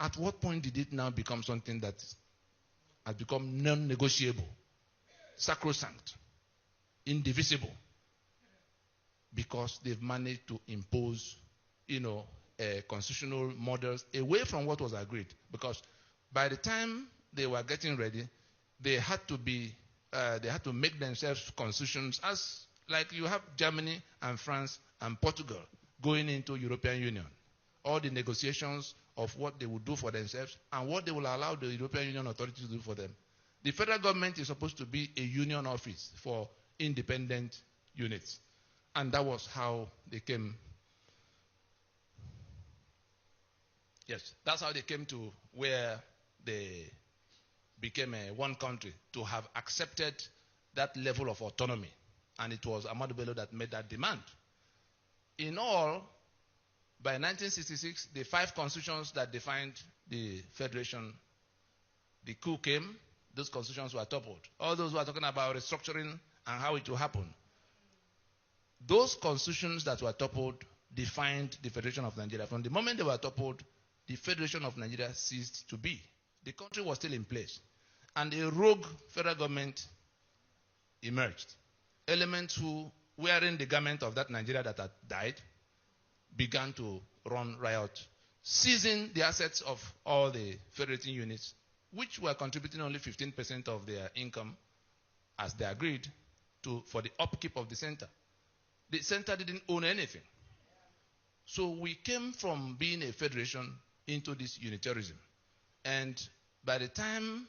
At what point did it now become something that has become non-negotiable, sacrosanct, indivisible? Because they've managed to impose, constitutional models away from what was agreed. Because by the time they were getting ready, they had to make themselves constitutions, as like you have Germany and France and Portugal going into European Union. All the negotiations of what they would do for themselves and what they will allow the European Union authorities to do for them. The federal government is supposed to be a union office for independent units. And that was how they came. Yes, that's how they came to where they became one country, to have accepted that level of autonomy. And it was Ahmadu Bello that made that demand. In all, by 1966, the 5 constitutions that defined the federation, the coup came, those constitutions were toppled. All those who are talking about restructuring and how it will happen, those constitutions that were toppled defined the Federation of Nigeria. From the moment they were toppled, the Federation of Nigeria ceased to be. The country was still in place. And a rogue federal government emerged. Elements who, wearing the garment of that Nigeria that had died, began to run riot, seizing the assets of all the federating units, which were contributing only 15% of their income, as they agreed, for the upkeep of the center. The center didn't own anything. So we came from being a federation into this unitarianism. And by the time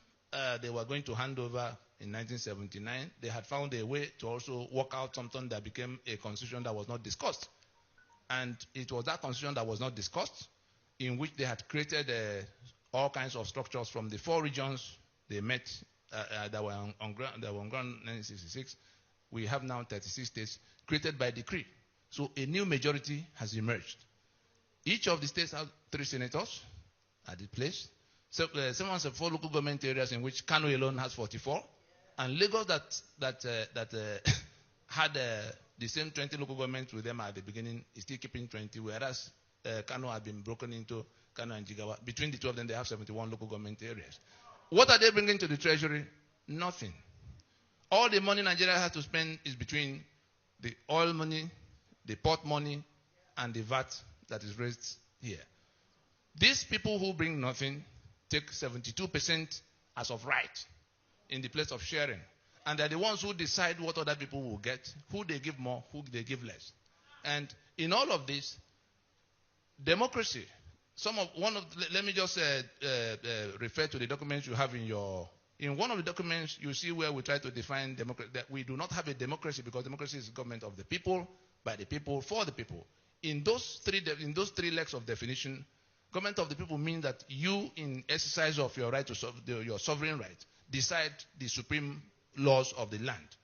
they were going to hand over in 1979, they had found a way to also work out something that became a constitution that was not discussed. And it was that constitution that was not discussed, in which they had created all kinds of structures from the 4 regions they met that were on ground in 1966. We have now 36 states created by decree. So a new majority has emerged. Each of the states has 3 senators at the place. So 4 local government areas, in which Kano alone has 44, and Lagos that had the same 20 local governments with them at the beginning is still keeping 20, whereas Kano had been broken into Kano and Jigawa. Between the 2 of them, they have 71 local government areas. What are they bringing to the treasury? Nothing. All the money Nigeria has to spend is between the oil money, the port money, and the VAT that is raised here. These people who bring nothing take 72% as of right in the place of sharing. And they're the ones who decide what other people will get, who they give more, who they give less. And in all of this, democracy, let me just refer to the documents you have in one of the documents, you see where we try to define democracy, that we do not have a democracy because democracy is government of the people, by the people, for the people. In those three legs of definition, government of the people means that you, in exercise of your right to your sovereign right, decide the supreme laws of the land.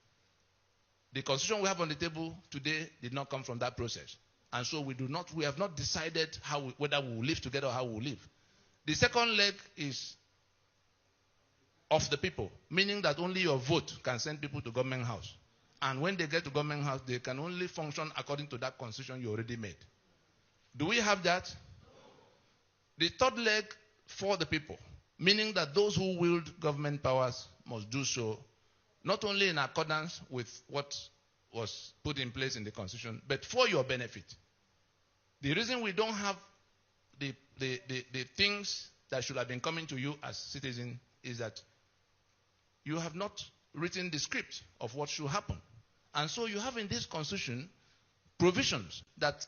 The constitution we have on the table today did not come from that process. And so we have not decided whether we will live together or how we will live. The second leg is of the people, meaning that only your vote can send people to government house. And when they get to government house, they can only function according to that constitution you already made. Do we have that? The third leg, for the people, meaning that those who wield government powers must do so not only in accordance with what was put in place in the constitution, but for your benefit. The reason we don't have the things that should have been coming to you as citizens is that you have not written the script of what should happen. And so you have in this constitution provisions that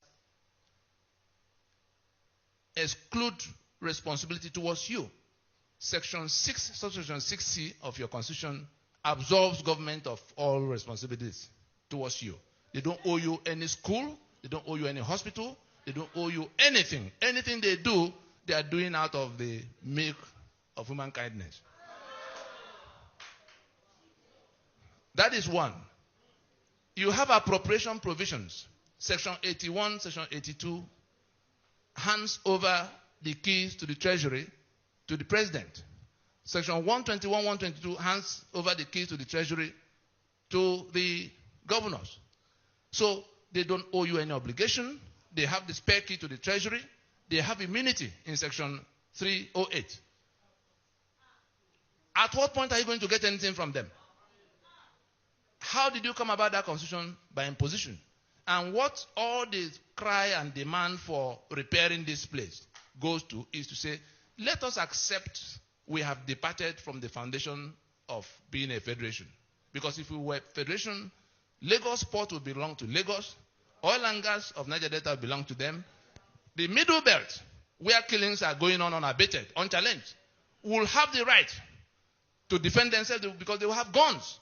exclude responsibility towards you. Section 6C of your constitution absolves government of all responsibilities towards you. They don't owe you any school. They don't owe you any hospital. They don't owe you anything. Anything they do, they are doing out of the milk of human kindness. That is one. You have appropriation provisions. Section 81, Section 82 hands over the keys to the treasury to the president. Section 121, 122 hands over the keys to the treasury to the governors. So they don't owe you any obligation. They have the spare key to the treasury. They have immunity in Section 308. At what point are you going to get anything from them? How did you come about that constitution? By imposition. And what all the cry and demand for repairing this place goes to is to say, let us accept we have departed from the foundation of being a federation. Because if we were a federation, Lagos Port would belong to Lagos, oil and gas of Niger Delta would belong to them. The middle belt, where killings are going on unabated, unchallenged, will have the right to defend themselves because they will have guns.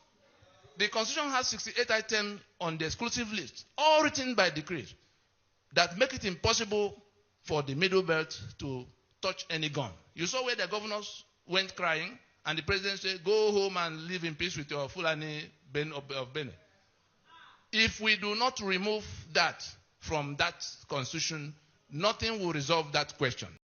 The Constitution has 68 items on the exclusive list, all written by decree, that make it impossible for the middle belt to touch any gun. You saw where the governors went crying, and the president said, go home and live in peace with your Fulani of Benin. If we do not remove that from that constitution, nothing will resolve that question.